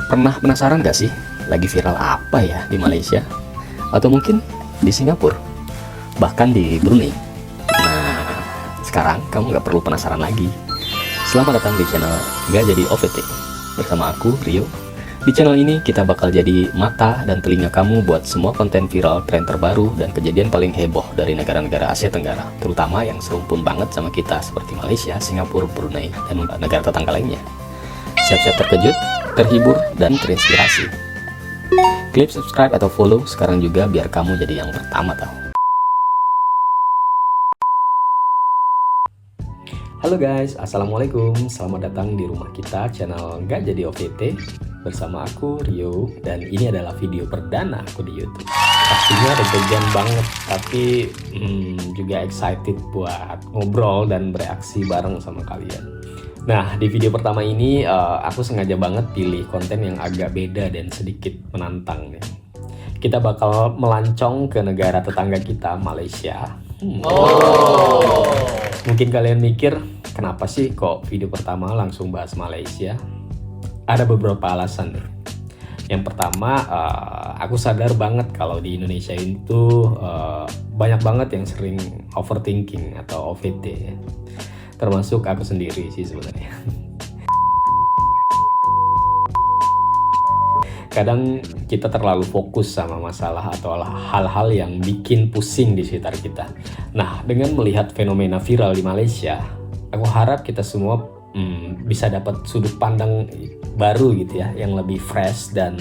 Pernah penasaran gak sih lagi viral apa ya di Malaysia? Atau mungkin di Singapura? Bahkan di Brunei? Nah, sekarang kamu gak perlu penasaran lagi. Selamat datang di channel Gak Jadi OVT. Bersama aku, Rio. Di channel ini kita bakal jadi mata dan telinga kamu buat semua konten viral, tren terbaru, dan kejadian paling heboh dari negara-negara Asia Tenggara, terutama yang serumpun banget sama kita seperti Malaysia, Singapura, Brunei, dan negara tetangga lainnya. Siap-siap terkejut, terhibur, dan terinspirasi. Klik subscribe atau follow sekarang juga biar kamu jadi yang pertama tahu. Halo guys, assalamualaikum. Selamat datang di rumah kita, channel Gak Jadi OVT. Bersama aku, Rio. Dan ini adalah video perdana aku di YouTube. Pastinya deg-degan banget, tapi juga excited buat ngobrol dan bereaksi bareng sama kalian. Nah, di video pertama ini aku sengaja banget pilih konten yang agak beda dan sedikit menantang nih. Kita bakal melancong ke negara tetangga kita, Malaysia. Mungkin kalian mikir, kenapa sih kok video pertama langsung bahas Malaysia? Ada beberapa alasan nih. Yang pertama, aku sadar banget kalau di Indonesia itu banyak banget yang sering overthinking atau OVT ya. Termasuk aku sendiri sih sebenarnya. Kadang kita terlalu fokus sama masalah atau hal-hal yang bikin pusing di sekitar kita. Nah, dengan melihat fenomena viral di Malaysia, aku harap kita semua bisa dapat sudut pandang baru gitu ya, yang lebih fresh dan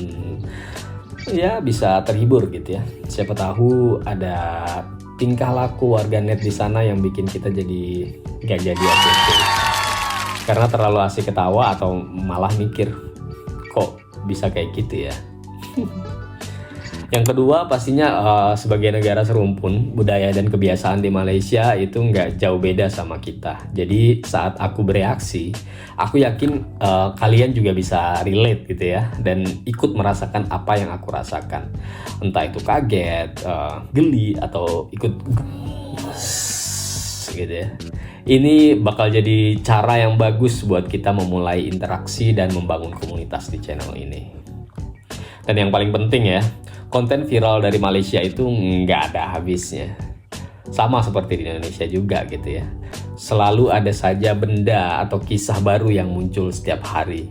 ya bisa terhibur gitu ya. Siapa tahu ada tingkah laku warganet di sana yang bikin kita jadi gak jadi OVT. Karena terlalu asik ketawa atau malah mikir, kok bisa kayak gitu ya. Yang kedua, pastinya sebagai negara serumpun, budaya dan kebiasaan di Malaysia itu nggak jauh beda sama kita. Jadi saat aku bereaksi, aku yakin kalian juga bisa relate gitu ya, dan ikut merasakan apa yang aku rasakan. Entah itu kaget, geli, atau ikut gitu ya. Ini bakal jadi cara yang bagus buat kita memulai interaksi dan membangun komunitas di channel ini. Dan yang paling penting ya, konten viral dari Malaysia itu nggak ada habisnya. Sama seperti di Indonesia juga gitu ya. Selalu ada saja benda atau kisah baru yang muncul setiap hari.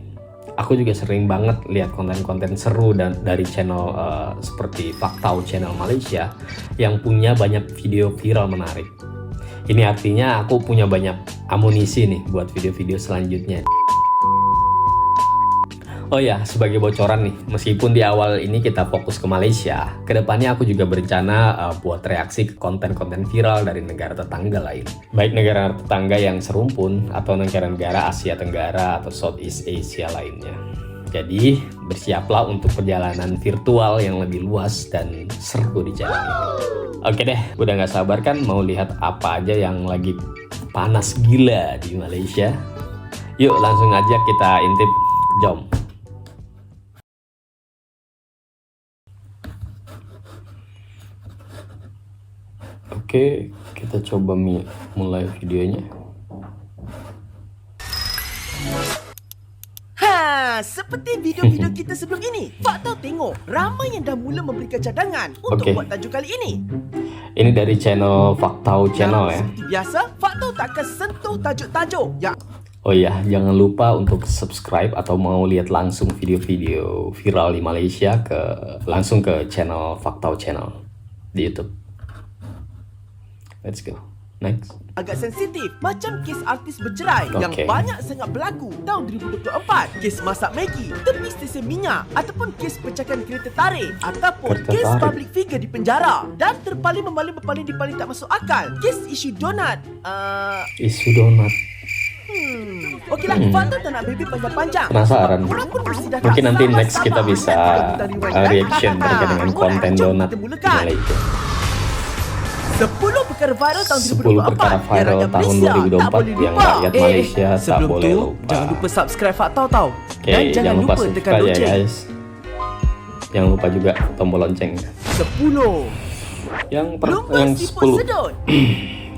Aku juga sering banget lihat konten-konten seru dari channel seperti Faktau Channel Malaysia yang punya banyak video viral menarik. Ini artinya aku punya banyak amunisi nih buat video-video selanjutnya. Oh ya, sebagai bocoran nih, meskipun di awal ini kita fokus ke Malaysia, kedepannya aku juga berencana buat reaksi ke konten-konten viral dari negara tetangga lain. Baik negara tetangga yang serumpun, atau negara-negara Asia Tenggara atau Southeast Asia lainnya. Jadi, bersiaplah untuk perjalanan virtual yang lebih luas dan seru di channel ini. Oke deh, udah gak sabar kan mau lihat apa aja yang lagi panas gila di Malaysia? Yuk langsung aja kita intip, jom! Oke, kita coba mulai videonya. Seperti video-video kita sebelum ini, Faktau tengok ramai yang dah mula memberikan cadangan untuk buat tajuk kali ini. Ini dari channel Faktau Channel ya. Seperti biasa, Faktau tak akan sentuh tajuk-tajuk yang... Oh iya, jangan lupa untuk subscribe atau mau lihat langsung video-video viral di Malaysia langsung ke channel Faktau Channel di YouTube. Let's go. Next. agak sensitif, macam kes artis bercerai yang banyak sangat berlaku tahun 2024, kes masak Maggi, tepi stesen minyak, ataupun kes pecahan kereta tarik, ataupun kes public figure di penjara, dan terpaling berpaling tak masuk akal, kes isu donat. Isu donat. Okeylah, Faktau tak nak baby panjang-panjang. Penasaran. Mungkin nanti next kita bisa reaction berkaitan dengan konten donat di Malaysia. 10 perkara viral tahun 2024 tahun 2024 yang rakyat Malaysia tak boleh lupa. Jangan lupa subscribe Faktau tau. Dan jangan lupa tekan ya lonceng. guys. Jangan lupa juga tombol lonceng. 10. Yang 10 sedut.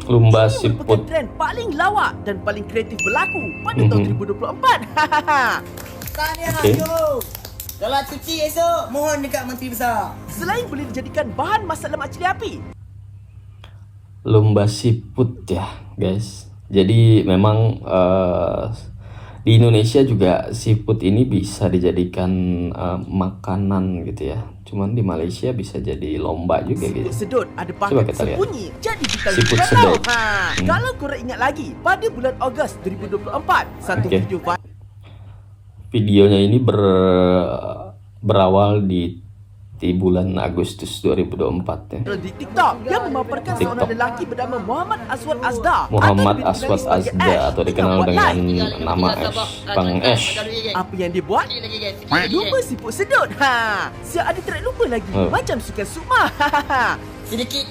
Lumba Ini siput. merupakan trend paling lawak dan paling kreatif berlaku pada tahun 2024. Tahniah, yo. Kalau cuci esok, mohon dekat Menteri Besar. Selain boleh dijadikan bahan masak lemak cili api, Lomba siput ya guys. Jadi memang di Indonesia juga siput ini bisa dijadikan makanan gitu ya. Cuman di Malaysia bisa jadi lomba juga gitu. siput sedut ada Coba paket kita lihat. sembunyi. Jadi kita Siput tidak sedut. tahu. Kalau korang ingat lagi, pada bulan Ogos 2024, satu Oke. video Videonya ini berawal di bulan Agustus 2024 ya. viral di TikTok yang memaparkan seorang TikTok. lelaki bernama Muhammad Aswad Azda Muhammad atau Aswad dikenali sebagai Azda Ash atau dikenal buat dengan live. nama Ash, Bang Ash. Apa yang dia buat? Lumba siput sedut. Siap ada track lumba lagi. Oh. Macam sukan sukma. Sedikit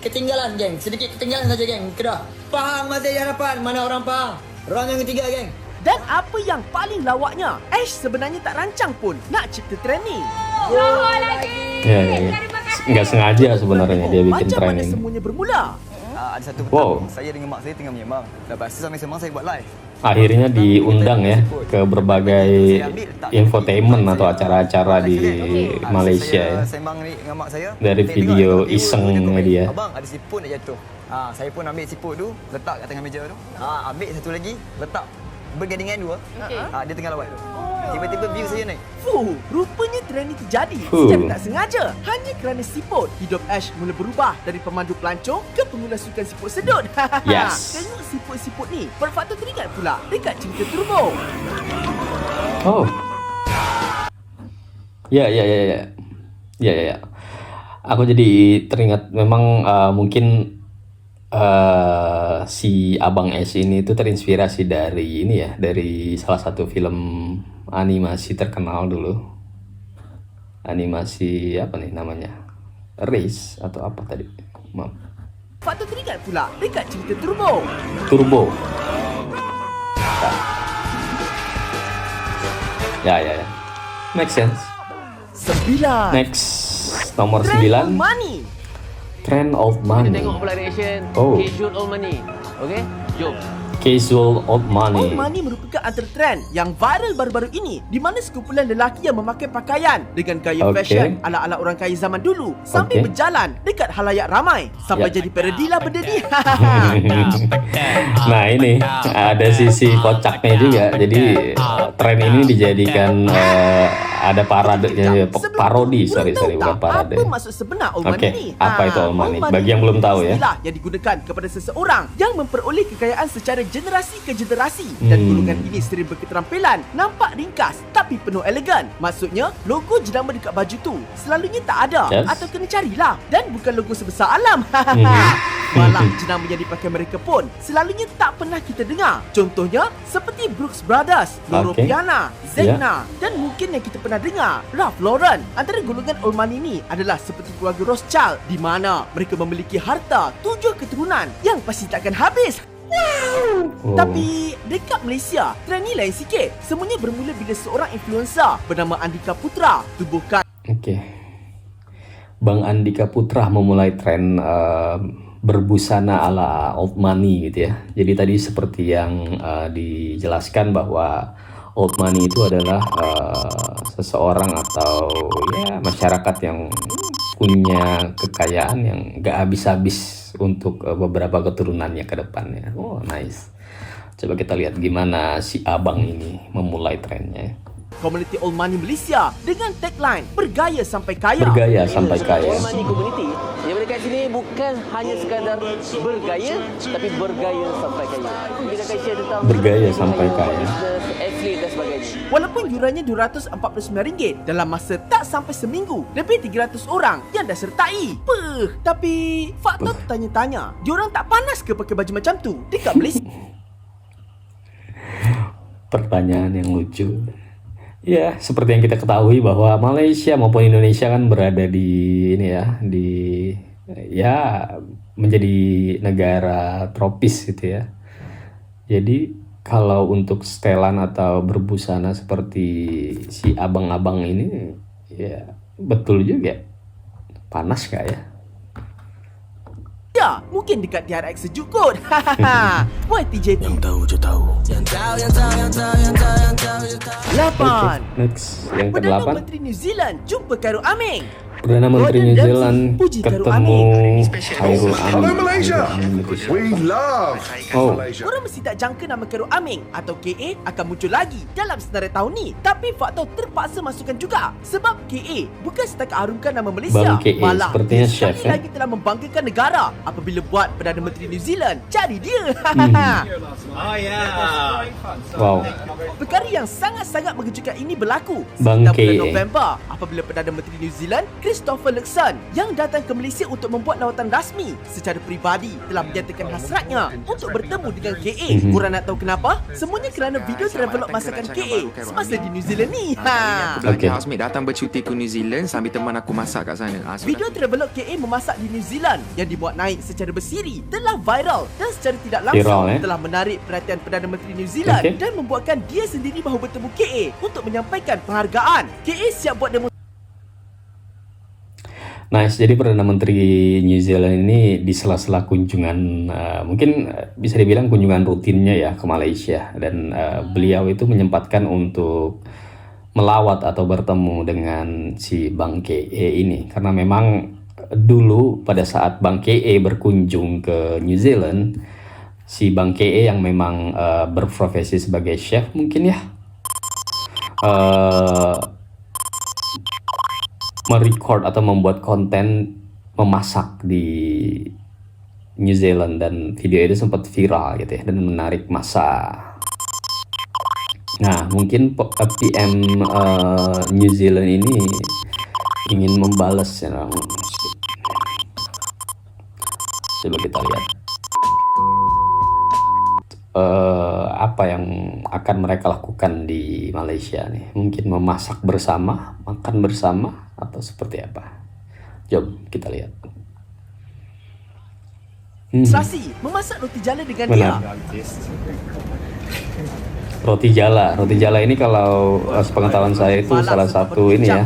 ketinggalan, geng. Sedikit ketinggalan saja, geng. Kedah. Pahang masa harapan. Mana orang Pahang? Orang yang ketiga, geng. Dan apa yang paling lawaknya, Ash sebenarnya tak rancang pun nak cipta trend ni. Ya. Nggak sengaja sebenarnya dia bikin Macam tren mana ini. semuanya bermula? Ada satu Wow. petang, saya dengan mak saya tengah menyembang. Lepas tu sambil sembang saya buat live. Akhirnya diundang ya ke berbagai infotainment atau acara-acara di Malaysia ya. Saya sembang ni dengan mak saya. Dari Saya video tengok tiba-tiba isengnya dia komen, dia. Abang ada siput nak jatuh. Saya pun ambil siput tu, letak kat tengah meja tu. Ambil satu lagi, letak bergandingan dua. Dia tengah lawat tu. Tiba-tiba view saya naik. Rupanya trend ini terjadi Fuh. secara tak sengaja. Hanya kerana siput, hidup Ash mula berubah dari pemandu pelancong ke pengguna sukan siput sedut. Yes. Tengok siput-siput ni, berfaktor teringat pula dekat cerita Turbo. Oh. Ya. Aku jadi teringat memang mungkin si Abang S ini tuh terinspirasi dari ini ya, dari salah satu film animasi terkenal dulu. Animasi apa nih namanya? Race atau apa tadi? Maaf. Faktor teringat pula dekat cerita Turbo. Turbo. Ya. Make sense. 9. Next, nomor Trend 9, money. Trend of Money. Tengok pula reaction Oh. Casual Old Money. Okay, jom. Casual Old Money. Old money merupakan antara trend yang viral baru-baru ini di mana sekumpulan lelaki yang memakai pakaian dengan gaya Okey. fashion ala-ala orang kaya zaman dulu sambil Okey. berjalan dekat halayak ramai sampai Ya. jadi parodi lah benda ni. Nah ini ada sisi kocaknya juga. Jadi tren ini dijadikan ada paradenya, parodi, sorry bukan parade. Apa maksud sebenar old Okey, money ni? apa itu old money? Bagi yang ni belum tahu ya. istilah yang digunakan kepada seseorang yang memperoleh kekayaan secara generasi ke generasi dan golongan ini sering berketerampilan nampak ringkas tapi penuh elegan. Maksudnya logo jenama dekat baju tu selalunya tak ada Yes. atau kena carilah dan bukan logo sebesar alam. Malah jenama yang dipakai mereka pun selalunya tak pernah kita dengar. Contohnya seperti Brooks Brothers, Loro Okey. Piana, Zegna dan mungkin yang kita pernah dengar Ralph Lauren. Antara golongan old money ni adalah seperti keluarga Rothschild di mana mereka memiliki harta 7 keturunan yang pasti takkan habis. Oh. Tapi dekat Malaysia, trend ni lain sikit. Semuanya bermula bila seorang influencer bernama Andika Putra tubuhkan Oke. Bang Andika Putra memulai tren berbusana ala old money gitu ya. Jadi tadi seperti yang dijelaskan bahwa old money itu adalah seseorang atau ya masyarakat yang punya kekayaan yang gak habis-habis untuk beberapa keturunannya ke depannya. Oh nice. Coba kita lihat gimana si abang ini memulai trennya. komuniti old money Malaysia dengan tagline bergaya sampai kaya. Bergaya sampai kaya. Old Money Community yang dekat sini bukan hanya sekadar bergaya, tapi bergaya sampai kaya. Kita akan share tentang Bergaya sampai kaya. business, atlet dan sebagainya. Walaupun yurannya RM249 dalam masa tak sampai seminggu, lebih 300 orang yang dah sertai. Tapi faktor tanya-tanya, diorang tak panas ke pakai baju macam tu dekat Malaysia? Pertanyaan yang lucu. Ya, seperti yang kita ketahui bahwa Malaysia maupun Indonesia kan berada di ini ya, di ya menjadi negara tropis gitu ya. Jadi kalau untuk setelan atau berbusana seperti si abang-abang ini, ya betul juga. Panas gak ya? Malaysia. Mungkin dekat DRX sejuk kot. Hahaha. YTJT. Yang tahu je tahu. 8. Next, yang Perdana ke-8. Menteri New Zealand jumpa Khairul Aming. Perdana Menteri Gordon New Ramsay Zealand puji Khairul ketemu Aming. Khairul Aming. We love Oh, Malaysia. Korang mesti tak jangka nama Khairul Aming atau KA akan muncul lagi dalam senarai tahun ni. Tapi faktor terpaksa masukkan juga. Sebab KA bukan setakat harumkan nama Malaysia. Bang KA, Malah sepertinya dia chef, sekali lagi telah membanggakan negara apabila buat Perdana Menteri New Zealand. Cari dia. wow. Perkara yang sangat-sangat mengejutkan ini berlaku Bang sekitar bulan KA. November apabila Perdana Menteri New Zealand Christopher Luxon yang datang ke Malaysia untuk membuat lawatan rasmi secara peribadi telah menyatakan hasratnya untuk bertemu dengan KA. Korang nak tahu kenapa? Semuanya kerana video travelog masakan KA semasa di New Zealand ni. Okey. Housemate datang bercuti ke New Zealand sambil teman aku masak kat sana. Video travelog KA memasak di New Zealand yang dimuat naik secara bersiri telah viral dan secara tidak langsung Viral, telah menarik perhatian Perdana Menteri New Zealand Okey. dan membuatkan dia sendiri mahu bertemu KA untuk menyampaikan penghargaan. KA siap buat demo. Nice, jadi Perdana Menteri New Zealand ini di sela-sela kunjungan, mungkin bisa dibilang kunjungan rutinnya ya ke Malaysia. Dan beliau itu menyempatkan untuk melawat atau bertemu dengan si Bang KA ini. Karena memang dulu pada saat Bang KA berkunjung ke New Zealand, si Bang KA yang memang berprofesi sebagai chef mungkin ya, merecord atau membuat konten memasak di New Zealand, dan video itu sempat viral gitu ya dan menarik massa. Nah, mungkin PM New Zealand ini ingin membalas ya. Coba kita lihat apa yang akan mereka lakukan di Malaysia nih. Mungkin memasak bersama, makan bersama, atau seperti apa? Jom kita lihat. Selasi memasak roti jala dengan dia. Benar. Roti jala ini kalau sepengetahuan saya itu salah satu ini ya,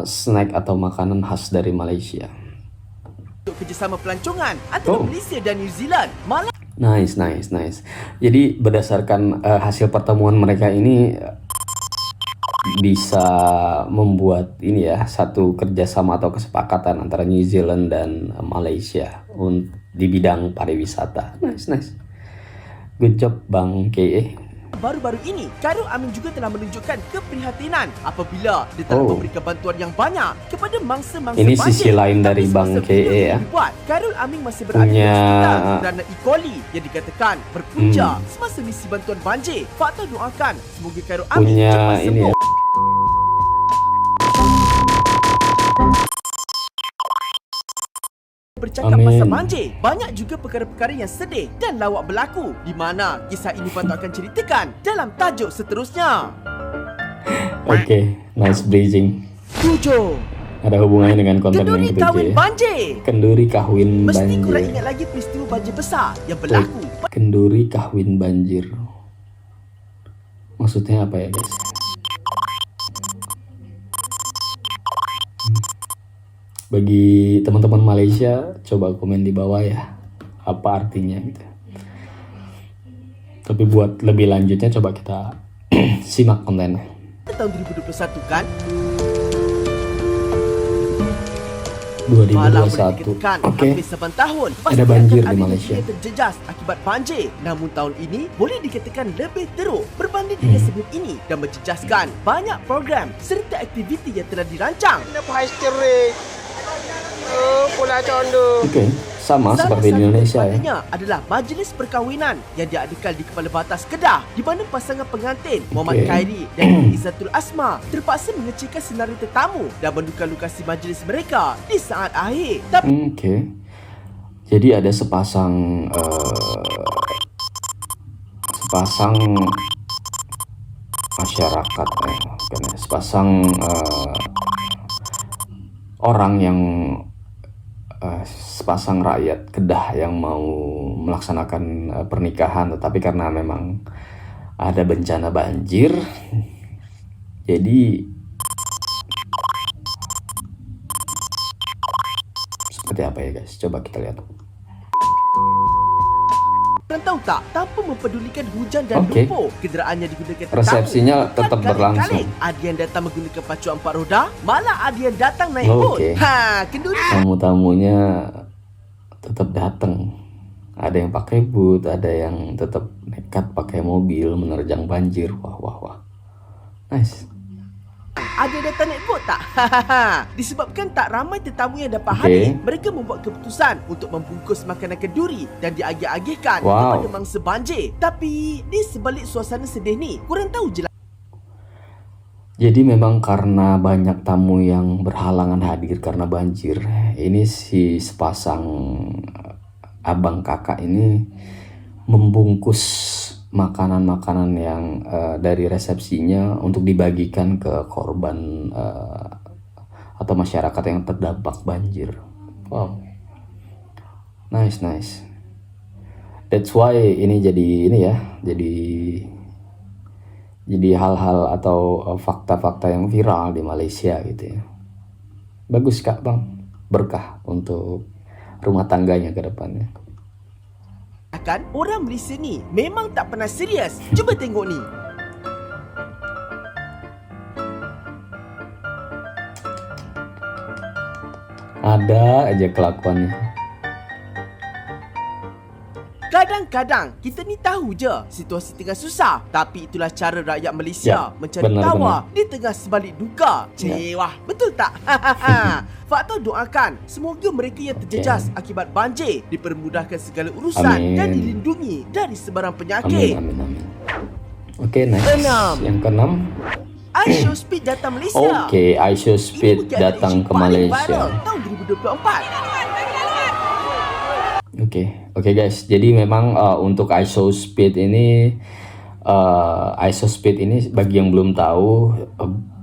snack atau makanan khas dari Malaysia. Untuk kerjasama pelancongan antara Malaysia dan New Zealand. Malah Nice. Jadi berdasarkan hasil pertemuan mereka ini bisa membuat ini ya, satu kerjasama atau kesepakatan antara New Zealand dan Malaysia di bidang pariwisata. Nice. Good job Bang KA. baru-baru ini, Khairul Aming juga telah menunjukkan keprihatinan apabila dia telah memberikan bantuan yang banyak kepada mangsa-mangsa ini banjir. sisi lain dari Tapi Bang semasa KA video ya. ini dibuat, Khairul Aming masih berada di hospital kerana E. coli yang dikatakan berpunca semasa misi bantuan banjir. Fakta doakan semoga Khairul Aming Punya cepat ini sembuh. ya. Bercakap Amin. pasal banjir, banyak juga perkara-perkara yang sedih dan lawak berlaku di mana kisah ini patut akan ceritakan dalam tajuk seterusnya. Oke, nice bridging. 7. Ada hubungannya dengan konten yang Kenduri ketujuh kahwin ya. banjir. Kenduri kahwin Mesti korang banjir. ingat lagi peristiwa banjir besar yang berlaku. Kenduri kahwin banjir. Maksudnya apa ya guys? Bagi teman-teman Malaysia, coba komen di bawah ya, apa artinya gitu. Tapi buat lebih lanjutnya coba kita simak kontennya. Tahun 2021 kan? 2021. Malah boleh dikatakan Oke. hampir 9 tahun Ada banjir di ada Malaysia. yang terjejas akibat banjir. Namun tahun ini boleh dikatakan lebih teruk berbanding dengan sebelum ini dan menjejaskan banyak program serta aktiviti yang telah dirancang. Oke, sama seperti di Indonesia ya. Salah adalah majlis perkahwinan yang diadakan di Kepala Batas Kedah di mana pasangan pengantin Muhammad Khairi dan Izzatul Asma terpaksa mengecilkan senarai tetamu dan menukar lokasi majlis mereka di saat akhir. Tapi Oke. Jadi ada sepasang masyarakat, bukan ya, sepasang orang yang sepasang rakyat Kedah yang mau melaksanakan pernikahan, tetapi karena memang ada bencana banjir, jadi seperti seperti apa ya guys? Coba kita lihat. Korang tahu tak, tanpa mempedulikan hujan dan Oke. lumpur, kenderaannya digunakan tetamu. Resepsinya Bukan tetap berlangsung. kaleng-kaleng. Ada yang datang menggunakan pacuan 4 roda, malah ada yang datang naik Oke. bot. Kenduri. Tamu-tamunya tetap datang. Ada yang pakai boot, ada yang tetap nekat pakai mobil menerjang banjir. Wah. Nice. Ada yang datang naik bot tak? Disebabkan tak ramai tetamu yang dapat Oke. hadir, mereka membuat keputusan untuk membungkus makanan kenduri dan diagih-agihkan Wow. kepada mangsa banjir. Tapi di sebalik suasana sedih ni, korang tahu je lah. Jadi memang karena banyak tamu yang berhalangan hadir karena banjir, ini si sepasang abang kakak ini membungkus makanan-makanan yang dari resepsinya untuk dibagikan ke korban atau masyarakat yang terdampak banjir. Wow, nice. That's why ini jadi hal-hal atau fakta-fakta yang viral di Malaysia gitu ya. Bagus Kak Bang, berkah untuk rumah tangganya ke depannya. Kan orang Malaysia ni memang tak pernah serius. Cuba tengok ni. Ada aja kelakuannya. Kadang-kadang kita ni tahu je situasi tengah susah, tapi itulah cara rakyat Malaysia Ya, mencari benar. tawa di tengah sebalik duka. Cewah, betul tak? Fakta doakan semoga mereka yang terjejas akibat banjir dipermudahkan segala urusan Amin. dan dilindungi dari sebarang penyakit. Amin. Oke, next. Enam. Yang keenam. iShow Speed datang Malaysia. Oke, iShow Ini Speed bukan datang isu ke paling viral Malaysia. tahun 2024. Oke guys. Jadi memang untuk iShow Speed ini bagi yang belum tahu,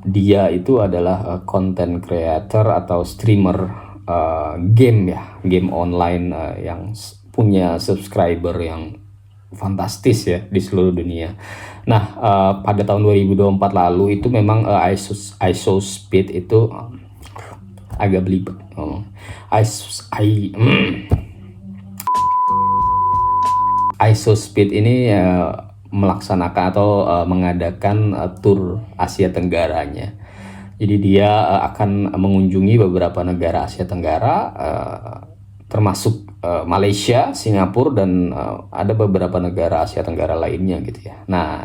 dia itu adalah content creator atau streamer game online yang punya subscriber yang fantastis ya di seluruh dunia. Nah, pada tahun 2024 lalu itu memang iShow Speed itu agak belibet. iShow Speed ini melaksanakan atau mengadakan tur Asia Tenggaranya. Jadi dia akan mengunjungi beberapa negara Asia Tenggara, termasuk Malaysia, Singapura, dan ada beberapa negara Asia Tenggara lainnya gitu ya. Nah,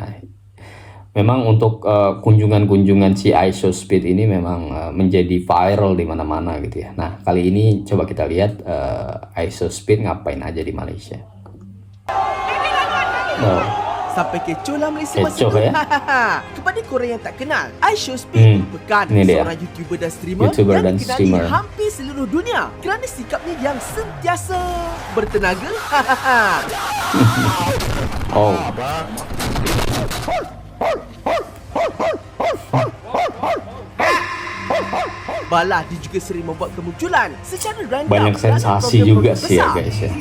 memang untuk kunjungan-kunjungan si iShow Speed ini memang menjadi viral di mana-mana gitu ya. Nah, kali ini coba kita lihat iShow Speed ngapain aja di Malaysia. Oh. Sampai kecoh lah Malaysia masa Kecoh, tu. ya? Kepada korang yang tak kenal, iShow Speed merupakan Ini dia. seorang YouTuber dan streamer YouTuber yang dan dikenali streamer. hampir seluruh dunia kerana sikapnya yang sentiasa bertenaga. Oh. Balah dia juga sering membuat kemunculan secara random Banyak dalam sensasi program-program juga sih ya besar. guys ya.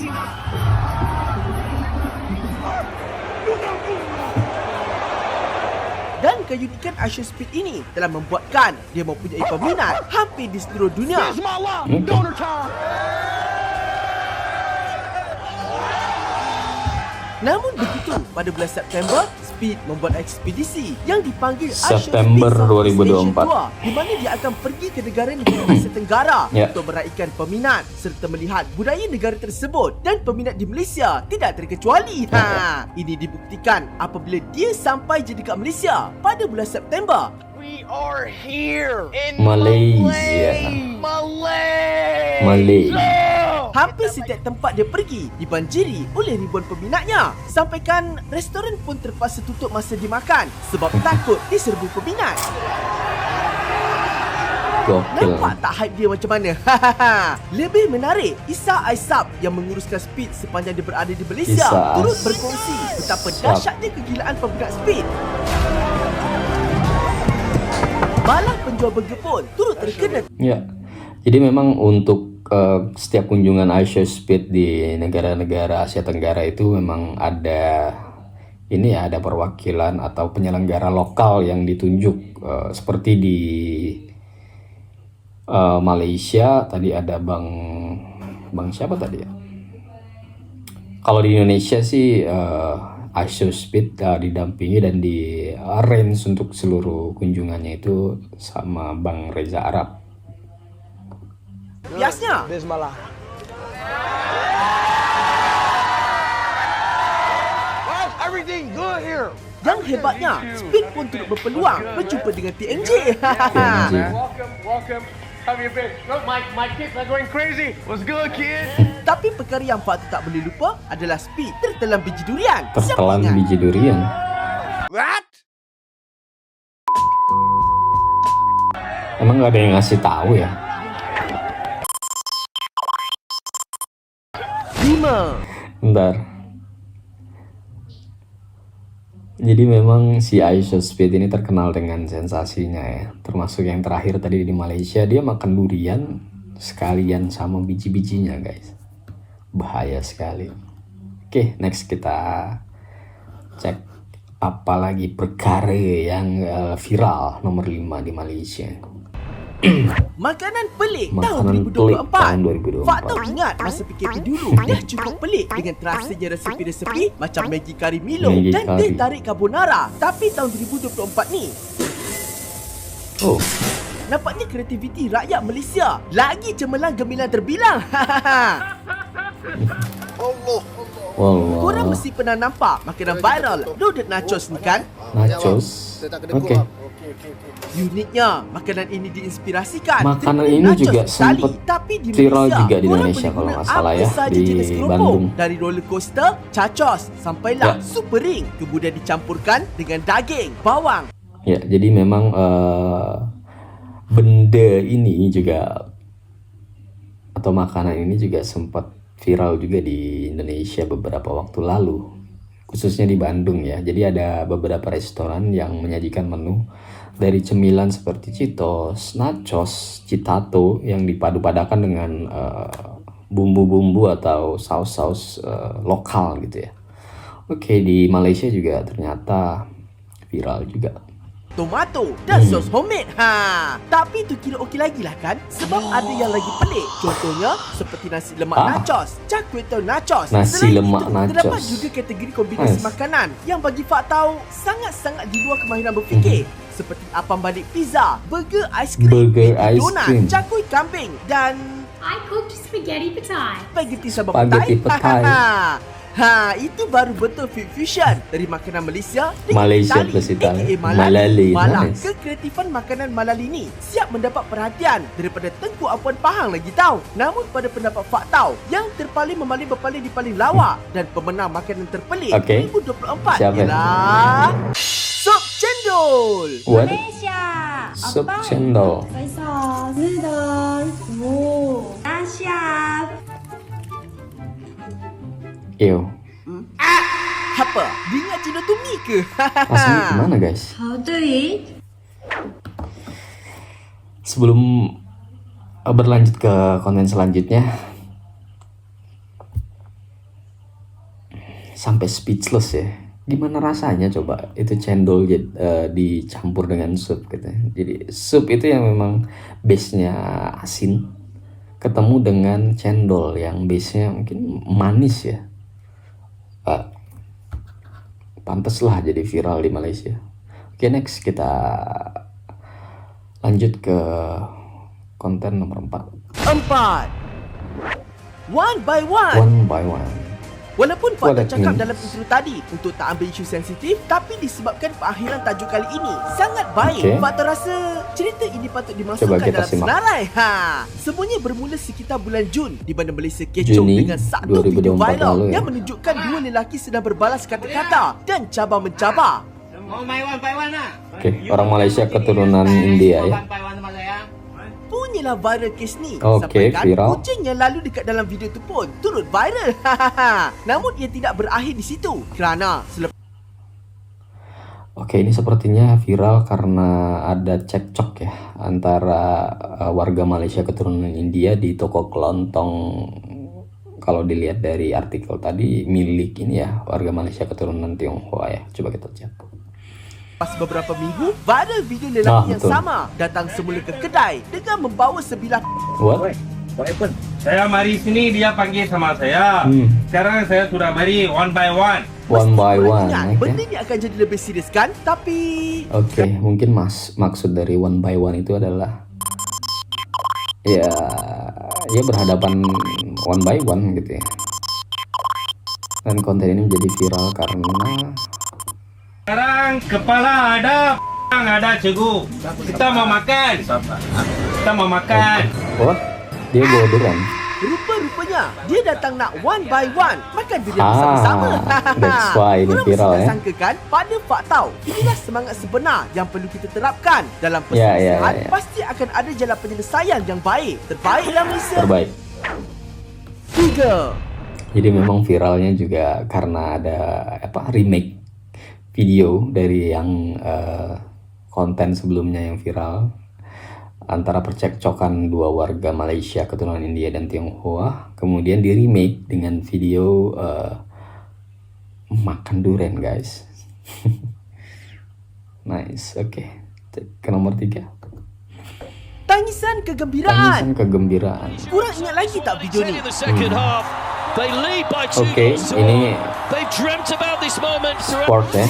Dan keunikan iShow Speed ini telah membuatkan dia mempunyai peminat hampir di seluruh dunia. Namun begitu, pada bulan September, Speed membuat ekspedisi yang dipanggil September iShow Speed Southeast 2024. Asia Tour, di mana dia akan pergi ke negara-negara Asia Tenggara Ya. untuk meraihkan peminat serta melihat budaya negara tersebut, dan peminat di Malaysia tidak terkecuali. Ini dibuktikan apabila dia sampai je dekat Malaysia pada bulan September. We are here in Malaysia. Hampir setiap tempat dia pergi dibanjiri oleh ribuan peminatnya. Sampaikan restoran pun terpaksa tutup masa dimakan sebab takut diserbu peminat. Gokil. Nampak tak hype dia macam mana? Lebih menarik, Isa Aisab yang menguruskan Speed sepanjang dia berada di Malaysia Isa turut berkongsi betapa Aisab. dahsyatnya kegilaan peminat Speed. Balah penjual burger pun turut terkena. Ya. Jadi memang untuk setiap kunjungan iShow Speed di negara-negara Asia Tenggara itu memang ada ada perwakilan atau penyelenggara lokal yang ditunjuk, seperti di Malaysia tadi ada Bang Bang siapa tadi ya? Kalau di Indonesia sih ISOSpeed didampingi dan di arrange untuk seluruh kunjungannya itu sama Bang Reza Arab. Biasnya. Bismillah. Well, everything good here. Yang hebatnya, Speed pun turut berpeluang berjumpa dengan TNJ. TNJ. Welcome. Have your face. Look, my kids are going crazy. What's good, kid? Tapi perkara yang patut tak boleh lupa adalah Speed tertelan biji durian. Siapa Tertelan ingat? biji durian. What? Emang gak ada yang ngasih tahu ya? 5. Bentar. Jadi memang si ISOSpeed ini terkenal dengan sensasinya ya. Termasuk yang terakhir tadi di Malaysia, dia makan durian sekalian sama biji-bijinya guys. Bahaya sekali. Oke, next kita cek apa lagi perkara yang viral nomor 5 di Malaysia. Makanan pelik Makanan tahun pelik 2024. tahun 2024. Fakta ingat masa PKP dulu dah cukup pelik dengan terasanya resepi-resepi macam Maggi Kari Milo Maggi dan Kari. teh tarik carbonara. Tapi tahun 2024 ni, Oh, nampaknya kreativiti rakyat Malaysia lagi cemerlang gemilang terbilang. wallah. Korang mesti pernah nampak makanan viral loaded nachos ni kan? Nachos. Oke. Uniknya, makanan ini diinspirasikan Makanan daripada ini nachos juga Itali. sempat Tapi di viral Malaysia, juga di korang Indonesia boleh kalau guna nggak salah apa ya, saja di jenis keropok. Bandung. Dari roller coaster, chachos, sampailah Ya. super ring, kemudian dicampurkan dengan daging, bawang. Ya, jadi memang benda ini juga atau makanan ini juga sempat viral juga di Indonesia beberapa waktu lalu, khususnya di Bandung ya. Jadi ada beberapa restoran yang menyajikan menu dari cemilan seperti Cheetos, nachos, citato yang dipadu-padakan dengan bumbu-bumbu atau saus-saus lokal gitu ya. Oke, di Malaysia juga ternyata viral juga. Tomato dan sos homemade. Tapi tu kira okey lagi lah kan? Sebab ada yang lagi pelik. Contohnya seperti nasi lemak nachos, char kway teow nachos. Nasi Selain lemak itu, terdapat nachos. juga kategori kombinasi Nice. makanan yang bagi Fak tahu sangat-sangat di luar kemahiran berfikir. Seperti apam balik pizza, burger aiskrim, Burger baby donut, aiskrim. cakui kambing dan I cooked spaghetti petai. spaghetti sambal Spaghetti petai. petai. Itu baru betul fit fusion dari makanan Malaysia dengan Malaysia Itali, plus Itali. aka Malali, Malang. nice. Kekreatifan makanan Malali ni siap mendapat perhatian daripada Tengku Apuan Pahang lagi tahu. Namun pada pendapat Fak tahu, yang terpaling memaling berpaling di paling lawak dan pemenang makanan terpelik Okey. 2024 Siapa? ialah Sup Cendol. What? Malaysia. Sup cendol. 白色是的，五大虾。 Ew. Apa? Dia ingat cendol tu mie ke? Rasanya gimana guys? 好对。 Sebelum berlanjut ke konten selanjutnya, sampai speechless ya. Gimana rasanya coba itu cendol dicampur dengan sup gitu. Jadi sup itu yang memang base-nya asin ketemu dengan cendol yang base-nya mungkin manis ya. Pantes lah jadi viral di Malaysia. Oke, next kita lanjut ke konten nomor 4. 1 by 1. One by one. Walaupun What Fak that cakap means? dalam intro tadi untuk tak ambil isu sensitif, tapi disebabkan perakhiran tajuk kali ini sangat baik. Okay. Fak terasa cerita ini patut Coba dimasukkan kita dalam simak. senarai. Semuanya bermula sekitar bulan Jun di mana Malaysia kecoh Juni dengan satu video 2024 viral lalu ya. yang menunjukkan dua lelaki sedang berbalas kata-kata dan cabar-mencabar. Oke, orang Malaysia keturunan India ya. Punyalah viral kes ni. Okey, Sampaikan viral. kucing yang lalu dekat dalam video tu pun turut viral. Namun ia tidak berakhir di situ kerana selepas Oke, ini sepertinya viral karena ada cekcok ya antara warga Malaysia keturunan India di toko kelontong. Kalau dilihat dari artikel tadi, milik ini ya warga Malaysia keturunan Tionghoa ya. Coba kita cek. beberapa minggu, viral video lelaki yang betul. sama datang semula ke kedai dengan membawa sebilah What? What happened? Saya mari sini, dia panggil sama saya. Sekarang saya sudah mari one by one. One by one. Ingat, Okay. benda ni akan jadi lebih serius kan? Tapi Oke, mungkin maksud dari one by one itu adalah ya berhadapan one by one gitu ya. Dan konten ini menjadi viral karena Sekarang kepala ada cikgu. Kita mau makan. Kita mau makan. oh, dia bawa durian. rupa-rupanya dia datang nak one by one makan durian bersama-sama. That's why ini Korang viral mesti tak ya. sangka kan? Pada Faktau, inilah semangat sebenar yang perlu kita terapkan. Dalam Ya, perselisihan, ya. pasti akan ada jalan penyelesaian yang baik. Terbaiklah Malaysia. Terbaik. 3. Jadi memang viralnya juga karena ada remake video dari yang konten sebelumnya yang viral antara percekcokan dua warga Malaysia keturunan India dan Tionghoa, kemudian di remake dengan video makan durian guys. Nice, oke. Ke nomor 3. Tangisan kegembiraan. Kegembiraan. Kurang ingat lagi tak video ni? Oke, ini sport ya.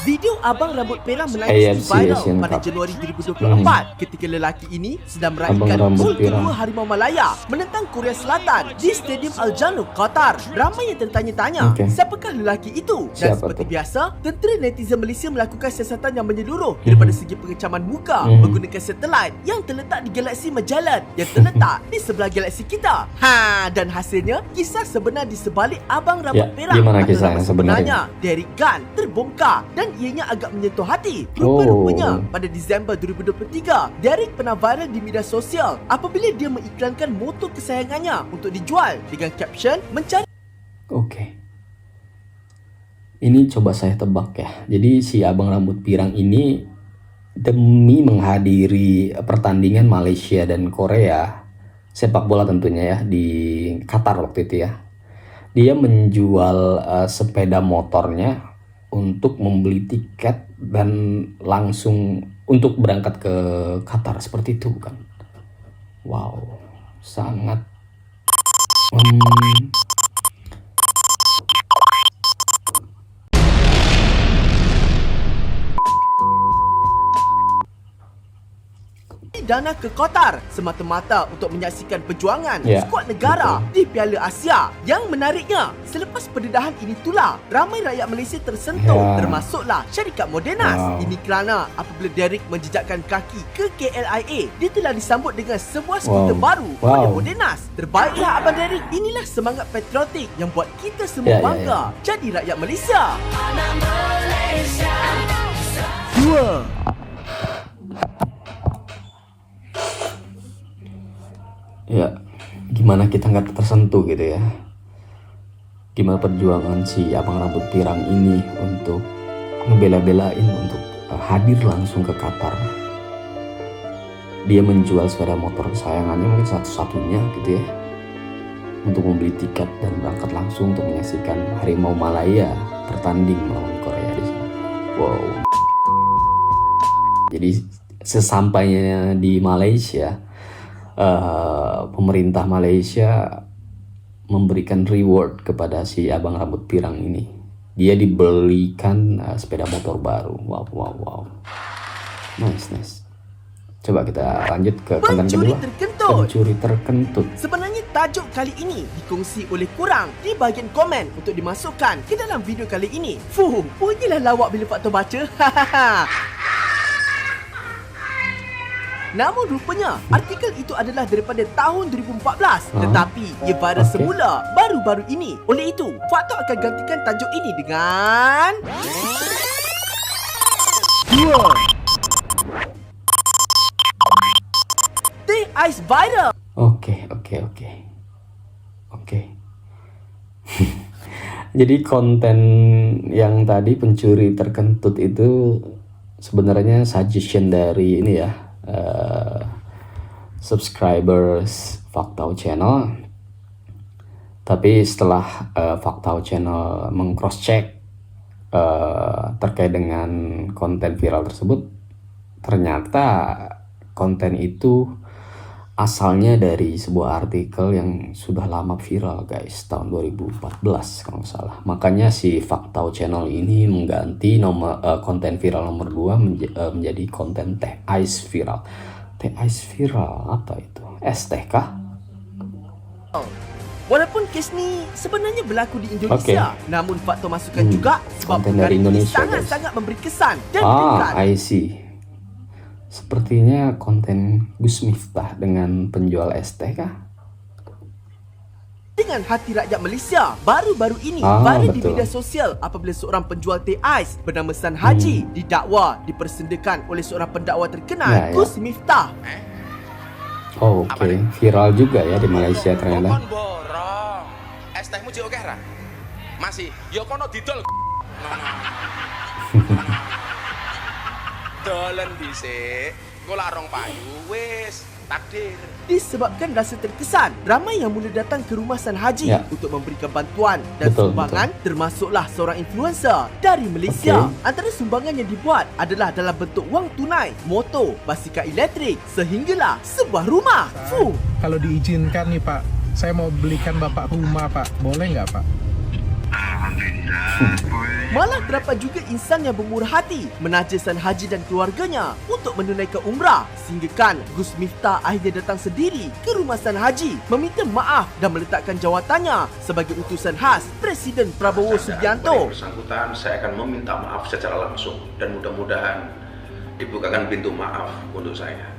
Video abang rambut merah Melayu AFC viral Asian pada Cup. Januari 2024 ketika lelaki ini sedang meraihkan Abang rambut gol kedua pirang. Harimau Malaya menentang Korea Selatan di Stadium Al Janoub, Qatar. Ramai yang tertanya-tanya, siapakah lelaki itu? Dan Siapa seperti tu? biasa, tentera netizen Malaysia melakukan siasatan yang menyeluruh daripada segi pengecaman muka menggunakan satelit yang terletak di galaksi Magellan yang terletak di sebelah galaksi kita. Dan hasilnya, kisah sebenar di sebalik abang rambut Ya, merah gimana atau kisah nama yang sebenarnya? Derek Gunn terbongkar dan ianya agak menyentuh hati. Rupa-rupanya pada Disember 2023, Derek pernah viral di media sosial apabila dia mengiklankan motor kesayangannya untuk dijual dengan caption mencari. Oke. Ini coba saya tebak ya. Jadi si abang rambut pirang ini demi menghadiri pertandingan Malaysia dan Korea sepak bola tentunya ya di Qatar waktu itu ya. Dia menjual sepeda motornya untuk membeli tiket dan langsung untuk berangkat ke Qatar seperti itu bukan? Wow, sangat dana ke Qatar semata-mata untuk menyaksikan perjuangan Ya, skuad negara di Piala Asia. Yang menariknya, selepas pendedahan ini pula, ramai rakyat Malaysia tersentuh, Ya. termasuklah syarikat Modernas. Wow. Ini kerana apabila Derek menjejakkan kaki ke KLIA, dia telah disambut dengan sebuah skuter baru oleh Modernas. Terbaiklah Abang Derek. Inilah semangat patriotik yang buat kita semua Ya, ya, bangga jadi rakyat Malaysia. 2. Ya, gimana kita nggak tersentuh gitu ya? Gimana perjuangan si abang rambut pirang ini untuk ngebela-belain untuk hadir langsung ke Qatar. Dia menjual sepeda motor kesayangannya mungkin satu-satunya gitu ya, untuk membeli tiket dan berangkat langsung untuk menyaksikan Harimau Malaya bertanding melawan Korea di sini. Wow. Jadi sesampainya di Malaysia, pemerintah Malaysia memberikan reward kepada si abang rambut pirang ini. Dia dibelikan sepeda motor baru. Wow. Nice. Coba kita lanjut ke konten Pencuri kedua. terkentut. Pencuri terkentut. Sebenarnya tajuk kali ini dikongsi oleh korang di bahagian komen untuk dimasukkan ke dalam video kali ini. Punyalah lawak bila faktor baca. Namun rupanya artikel itu adalah daripada tahun 2014 tetapi ia viral semula baru-baru ini. Oleh itu, Faktor akan gantikan tajuk ini dengan 2. Teh ais viral. Oke. Jadi konten yang tadi pencuri terkentut itu sebenarnya suggestion dari ini ya, subscribers Faktau Channel. Tapi setelah Faktau Channel meng-cross check terkait dengan konten viral tersebut, ternyata konten itu asalnya dari sebuah artikel yang sudah lama viral guys, tahun 2014 kalau nggak salah. Makanya si Faktau Channel ini mengganti konten viral nomor 2 menjadi konten teh ais viral. Teh ais viral apa itu? Es teh kah? Walaupun kes ni sebenarnya berlaku di Indonesia, namun faktor masukan juga sebab Konten perkara dari ini Indonesia, sangat-sangat memberi kesan dan viral. I see. Sepertinya konten Gus Miftah dengan penjual es teh kah? Dengan hati rakyat Malaysia, baru-baru ini viral di media sosial apabila seorang penjual teh ais bernama San Haji didakwa dipersendakan oleh seorang pendakwa terkenal, Gus Miftah. Oh, oke. Viral juga ya di Malaysia ternyata. Borong. Es tehmu jek oke ra? Masih. Ya kono didol. Dolen dhisik. Engko larong payu wis takdir. Disebabkan rasa terkesan, ramai yang mula datang ke rumah San Haji untuk memberikan bantuan dan sumbangan, termasuklah seorang influencer dari Malaysia. Antara sumbangan yang dibuat adalah dalam bentuk wang tunai, motor, basikal elektrik, sehinggalah sebuah rumah. Kalau diizinkan nih Pak, saya mau belikan Bapak rumah Pak, boleh nggak Pak? Malah terdapat juga insan yang bermurah hati menaja San Haji dan keluarganya untuk menunaikan umrah, sehinggakan Gus Miftah akhirnya datang sendiri ke rumah San Haji meminta maaf dan meletakkan jawatannya sebagai utusan khas Presiden Prabowo Subianto. Bersangkutan, saya akan meminta maaf secara langsung dan mudah-mudahan dibukakan pintu maaf untuk saya.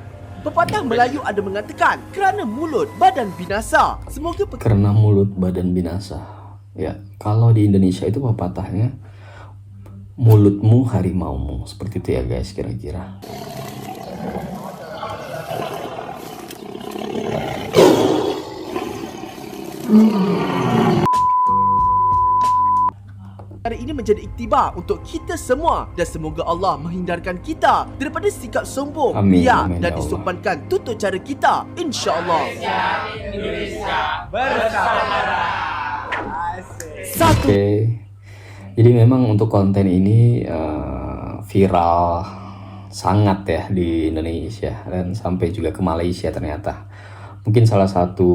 Pepatah Melayu ada mengatakan, kerana mulut badan binasa. Semoga karena mulut badan binasa. Ya, kalau di Indonesia itu pepatahnya mulutmu harimaumu, seperti itu ya guys kira-kira. Hari ini menjadi iktibar untuk kita semua dan semoga Allah menghindarkan kita daripada sikap sombong, riak dan disumpankan tutur cara kita, insya-Allah. Indonesia bersama. Oke. Jadi memang untuk konten ini viral sangat ya di Indonesia dan sampai juga ke Malaysia ternyata. Mungkin salah satu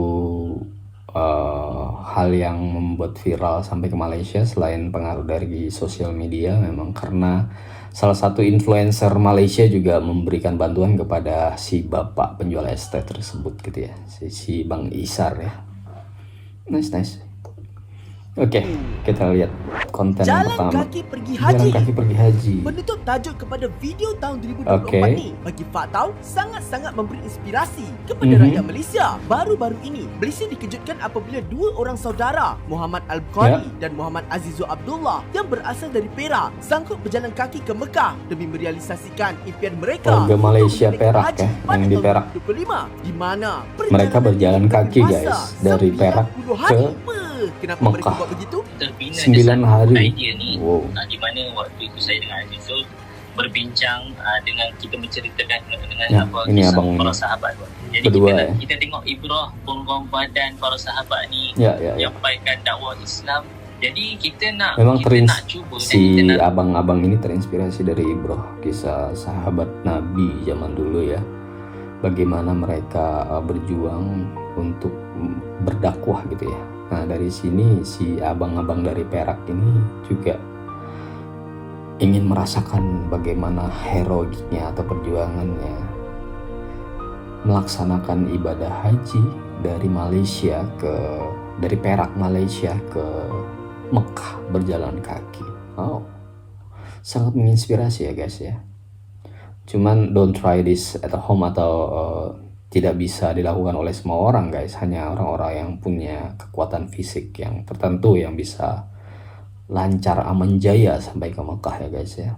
hal yang membuat viral sampai ke Malaysia selain pengaruh dari sosial media memang karena salah satu influencer Malaysia juga memberikan bantuan kepada si bapak penjual es teh tersebut gitu ya, si Bang Isar ya. Nice. Oke, kita lihat konten yang pertama. Jalan kaki pergi haji. Menutup tajuk kepada video tahun 2024 ni bagi Faktau sangat-sangat memberi inspirasi kepada rakyat Malaysia. Baru-baru ini, Malaysia dikejutkan apabila dua orang saudara, Muhammad Al-Bukhari dan Muhammad Azizul Abdullah yang berasal dari Perak sanggup berjalan kaki ke Mekah demi merealisasikan impian mereka. Warga Malaysia Perak ya, yang di Perak. 25, di mana mereka berjalan kaki guys dari Perak ke Kenapa mereka buat begitu? 9 hari. Idea ni, di mana waktu itu saya dengan Azizul berbincang dengan kita menceritakan dengan ini kisah abang para sahabat. Jadi berdua, kita tengok ibrah pengorbanan para sahabat ni menyampaikan dakwah Islam. Jadi kita nak memang nak cuba si abang-abang ini terinspirasi dari ibrah kisah sahabat Nabi zaman dulu ya. Bagaimana mereka berjuang untuk berdakwah gitu ya. Nah dari sini si abang-abang dari Perak ini juga ingin merasakan bagaimana heroiknya atau perjuangannya melaksanakan ibadah haji dari dari Perak Malaysia ke Mekah berjalan kaki. Sangat menginspirasi ya guys ya. Cuman don't try this at home atau tidak bisa dilakukan oleh semua orang guys, hanya orang-orang yang punya kekuatan fisik yang tertentu yang bisa lancar aman jaya sampai ke Mekah ya guys ya.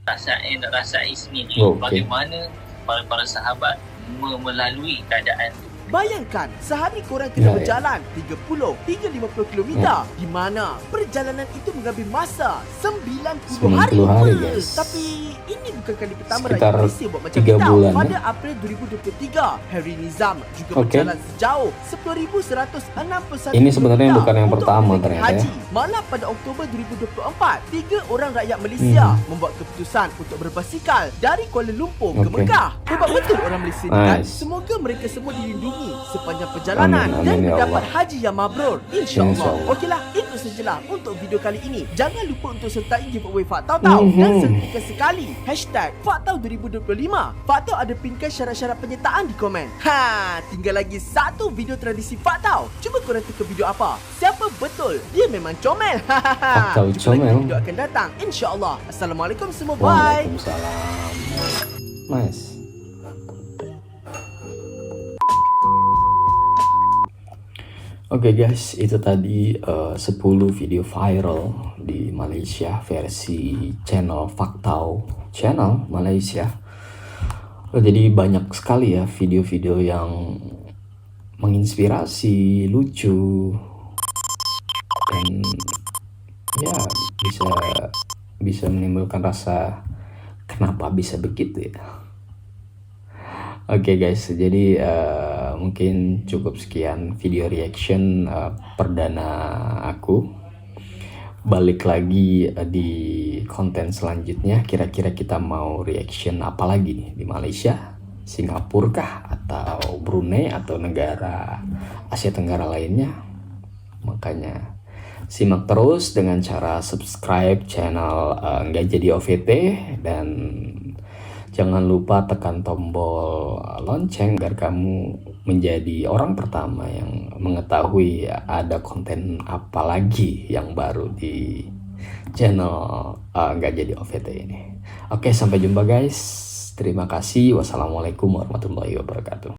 Rasai sini bagaimana para sahabat melalui keadaan itu. Bayangkan sehari korang kena berjalan 30 hingga 50 km di mana perjalanan itu mengambil masa 90 hari guys. Tapi ini bukan kali pertama sekitar rakyat Malaysia buat macam 3 kita. bulan, Pada April 2023, Harry Nizam juga berjalan sejauh 10,161 Ini sebenarnya bukan yang pertama ternyata haji. Malah pada Oktober 2024, 3 orang rakyat Malaysia membuat keputusan untuk berbasikal dari Kuala Lumpur ke Mekah. Sebab betul orang Malaysia ni kan, Nice. semoga mereka semua dilindungi sepanjang perjalanan Amin, dan amin, ya mendapat Allah. haji yang mabrur, insya-Allah. InsyaAllah. Okeylah, itu sajalah untuk video kali ini. Jangan lupa untuk sertai giveaway Faktau Tahu dan sertikan sekali #Faktau 2025. Faktau ada pinkan syarat-syarat penyertaan di komen. Tinggal lagi satu video tradisi Faktau. Cuba korang teka video apa? Siapa betul? Dia memang comel. Faktau Jumpa lagi comel. di video akan datang, insya-Allah. Assalamualaikum semua. Bye. Waalaikumsalam. Nice. Oke guys, itu tadi 10 video viral di Malaysia versi channel Faktau channel Malaysia. Jadi banyak sekali ya video-video yang menginspirasi, lucu, dan ya bisa menimbulkan rasa kenapa bisa begitu ya. Oke guys, jadi mungkin cukup sekian video reaction perdana aku. Balik lagi di konten selanjutnya, kira-kira kita mau reaction apa lagi nih di Malaysia, Singapura kah, atau Brunei, atau negara Asia Tenggara lainnya. Makanya simak terus dengan cara subscribe channel Nggak Jadi OVT, dan jangan lupa tekan tombol lonceng agar kamu menjadi orang pertama yang mengetahui ada konten apa lagi yang baru di channel Nggak Jadi OVT ini. Oke, sampai jumpa guys. Terima kasih. Wassalamualaikum warahmatullahi wabarakatuh.